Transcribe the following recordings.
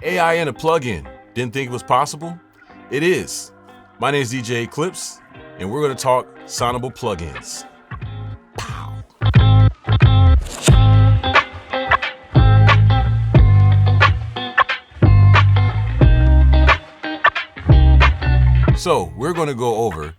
AI in a plugin. Didn't think it was possible? It is. My name is DJ E-Clyps, and we're going to talk Sonible plugins. Pow. So we're going to go over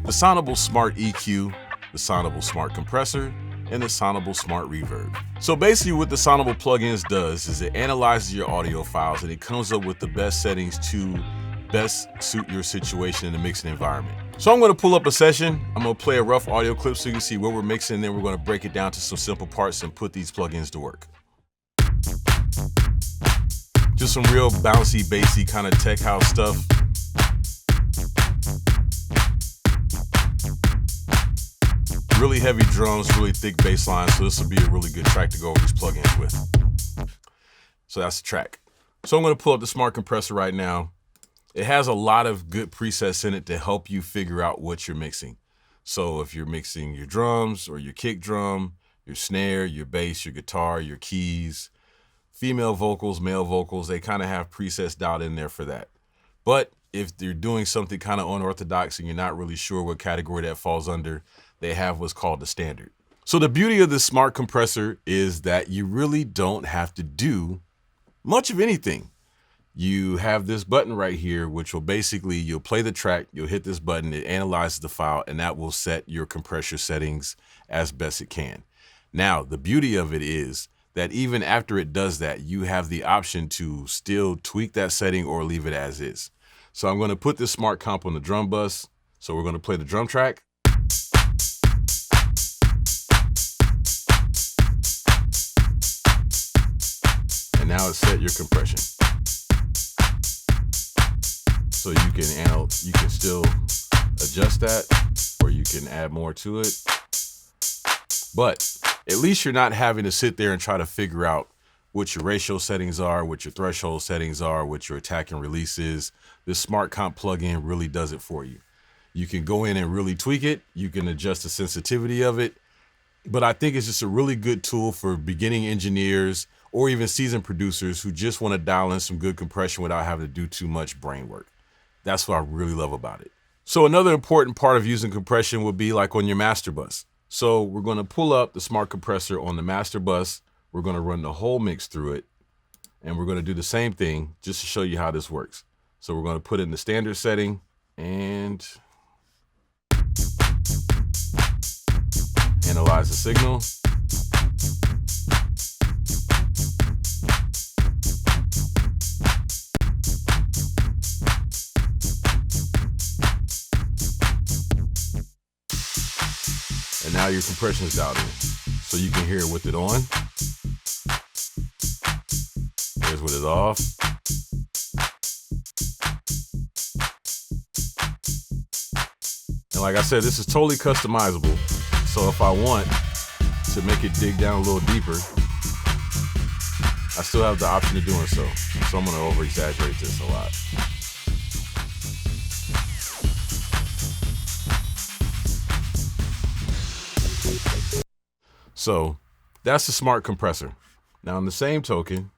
the Sonible Smart EQ, the Sonible Smart Compressor, and the Sonible Smart Reverb. So basically what the Sonible plugins does is it analyzes your audio files and it comes up with the best settings to best suit your situation in the mixing environment. So I'm going to pull up a session. I'm going to play a rough audio clip so you can see what we're mixing, and then we're going to break it down to some simple parts and put these plugins to work. Just some real bouncy, bassy kind of tech house stuff. Really heavy drums, really thick bass lines, so this will be a really good track to go over these plugins with. So that's the track. So I'm going to pull up the Smart Compressor right now. It has a lot of good presets in it to help you figure out what you're mixing. So if you're mixing your drums or your kick drum, your snare, your bass, your guitar, your keys, female vocals, male vocals, they kind of have presets dialed in there for that. But if you're doing something kind of unorthodox and you're not really sure what category that falls under, they have what's called the standard. So the beauty of the Smart Compressor is that you really don't have to do much of anything. You have this button right here, which will basically, you'll play the track, you'll hit this button, it analyzes the file, and that will set your compressor settings as best it can. Now, the beauty of it is that even after it does that, you have the option to still tweak that setting or leave it as is. So I'm going to put this Smart Comp on the drum bus. So we're going to play the drum track. And now it's set your compression. So you can still adjust that, or you can add more to it. But at least you're not having to sit there and try to figure out what your ratio settings are, what your threshold settings are, what your attack and release is. This Smart Comp plugin really does it for you. You can go in and really tweak it. You can adjust the sensitivity of it. But I think it's just a really good tool for beginning engineers or even seasoned producers who just want to dial in some good compression without having to do too much brain work. That's what I really love about it. So another important part of using compression would be like on your master bus. So we're going to pull up the Smart Compressor on the master bus. We're going to run the whole mix through it. And we're going to do the same thing just to show you how this works. So we're going to put in the standard setting and analyze the signal. And now your compression is dialed in. So you can hear it with it on. Here's with it off. And like I said, this is totally customizable. So if I want to make it dig down a little deeper, I still have the option of doing so. So I'm going to over-exaggerate this a lot. So that's the Smart Compressor. Now in the same token,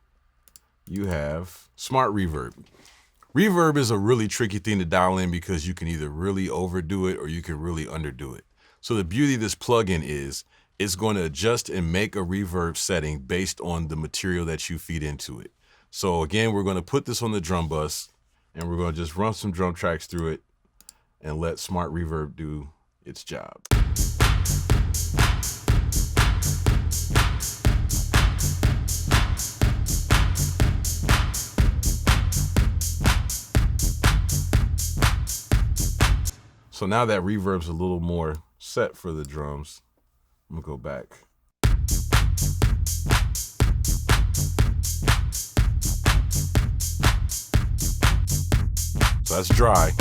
you have Smart Reverb. Reverb is a really tricky thing to dial in because you can either really overdo it or you can really underdo it. So the beauty of this plugin is it's going to adjust and make a reverb setting based on the material that you feed into it. So again, we're going to put this on the drum bus and we're going to just run some drum tracks through it and let Smart Reverb do its job. So now that reverb's a little more set for the drums, I'm gonna go back. So that's dry.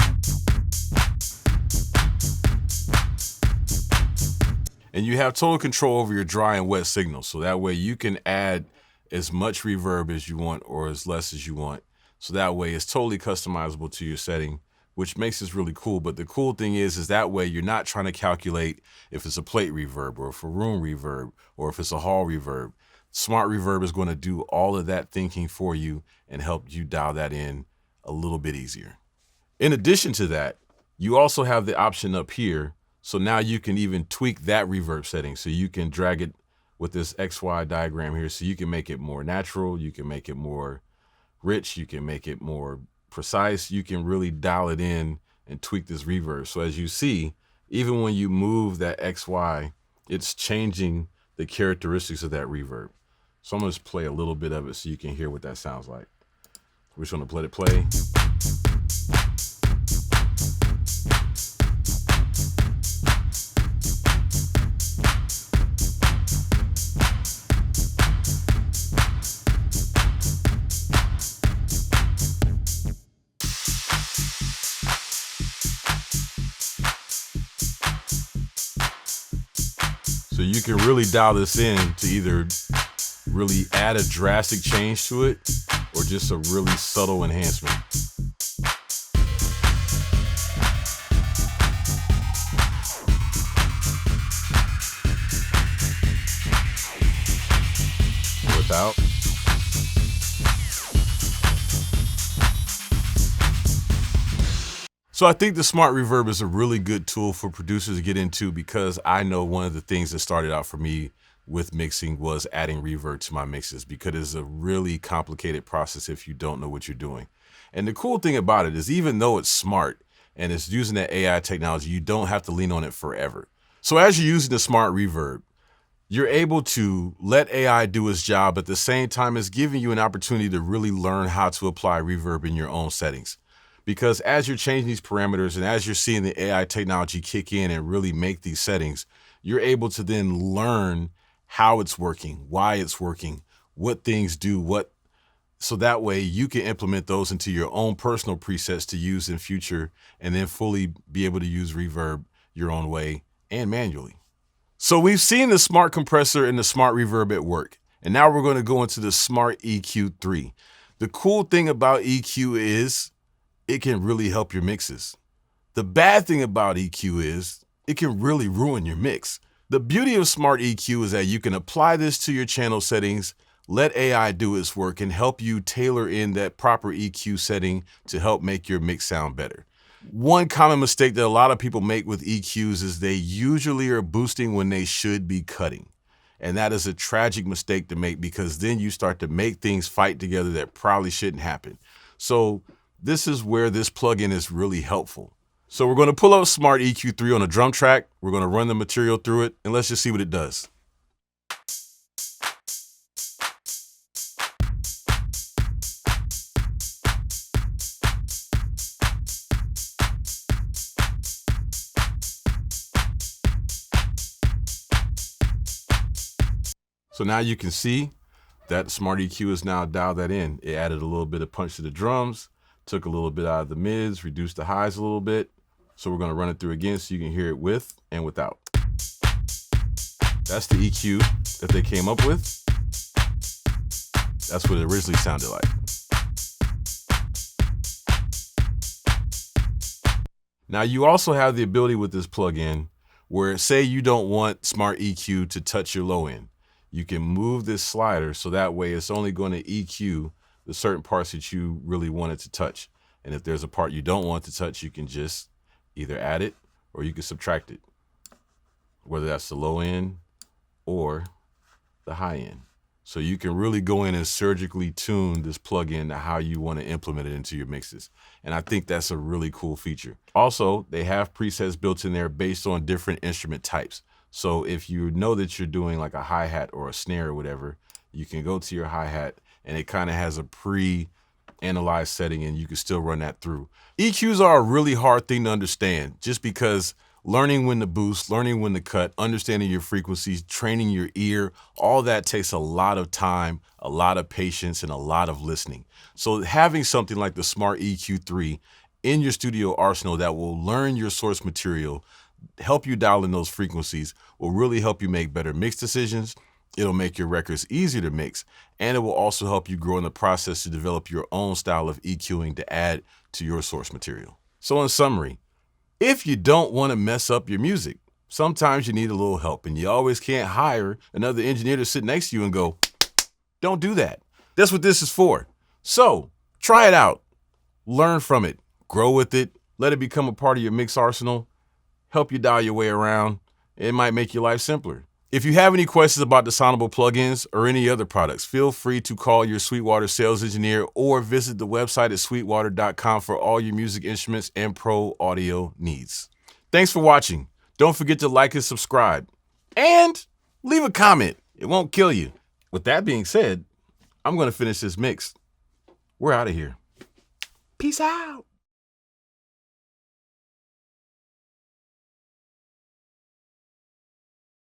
And you have total control over your dry and wet signals. So that way you can add as much reverb as you want or as less as you want. So that way it's totally customizable to your setting, which makes this really cool. But the cool thing is that way you're not trying to calculate if it's a plate reverb or if a room reverb or if it's a hall reverb. Smart Reverb is going to do all of that thinking for you and help you dial that in a little bit easier. In addition to that, you also have the option up here. So now you can even tweak that reverb setting. So you can drag it with this XY diagram here. So you can make it more natural. You can make it more rich. You can make it more precise. You can really dial it in and tweak this reverb. So as you see, even when you move that XY, it's changing the characteristics of that reverb. So I'm gonna just play a little bit of it so you can hear what that sounds like. We're just gonna let it play. So you can really dial this in to either really add a drastic change to it or just a really subtle enhancement. Without. So I think the Smart Reverb is a really good tool for producers to get into, because I know one of the things that started out for me with mixing was adding reverb to my mixes, because it's a really complicated process if you don't know what you're doing. And the cool thing about it is, even though it's smart and it's using that AI technology, you don't have to lean on it forever. So as you're using the Smart Reverb, you're able to let AI do its job, at the same time as giving you an opportunity to really learn how to apply reverb in your own settings. Because as you're changing these parameters and as you're seeing the AI technology kick in and really make these settings, you're able to then learn how it's working, why it's working, what things do what, so that way you can implement those into your own personal presets to use in future, and then fully be able to use reverb your own way and manually. So we've seen the Smart Compressor and the Smart Reverb at work, and now we're going to go into the Smart EQ3. The cool thing about EQ is it can really help your mixes. The bad thing about EQ is it can really ruin your mix. The beauty of Smart EQ is that you can apply this to your channel settings, let AI do its work, and help you tailor in that proper EQ setting to help make your mix sound better. One common mistake that a lot of people make with EQs is they usually are boosting when they should be cutting. And that is a tragic mistake to make, because then you start to make things fight together that probably shouldn't happen. So this is where this plugin is really helpful. So we're going to pull up Smart EQ3 on a drum track. We're going to run the material through it, and let's just see what it does. So now you can see that Smart EQ has now dialed that in. It added a little bit of punch to the drums, took a little bit out of the mids, reduced the highs a little bit. So we're going to run it through again so you can hear it with and without. That's the EQ that they came up with. That's what it originally sounded like. Now you also have the ability with this plugin where, say you don't want Smart EQ to touch your low end. You can move this slider so that way it's only going to EQ the certain parts that you really want it to touch. And if there's a part you don't want to touch, you can just either add it or you can subtract it, whether that's the low end or the high end. So you can really go in and surgically tune this plugin to how you want to implement it into your mixes. And I think that's a really cool feature. Also, they have presets built in there based on different instrument types. So if you know that you're doing like a hi-hat or a snare or whatever, you can go to your hi-hat and it kind of has a pre-analyzed setting and you can still run that through. EQs are a really hard thing to understand, just because learning when to boost, learning when to cut, understanding your frequencies, training your ear, all that takes a lot of time, a lot of patience, and a lot of listening. So having something like the Smart EQ3 in your studio arsenal that will learn your source material, help you dial in those frequencies, will really help you make better mix decisions. It'll make your records easier to mix, and it will also help you grow in the process to develop your own style of EQing to add to your source material. So in summary, if you don't want to mess up your music, sometimes you need a little help, and you always can't hire another engineer to sit next to you and go, Don't do that. That's what this is for. So try it out, learn from it, grow with it, let it become a part of your mix arsenal, help you dial your way around. It might make your life simpler. If you have any questions about the Sonible plugins or any other products, feel free to call your Sweetwater sales engineer or visit the website at sweetwater.com for all your music instruments and pro audio needs. Thanks for watching. Don't forget to like and subscribe. And leave a comment. It won't kill you. With that being said, I'm going to finish this mix. We're out of here. Peace out.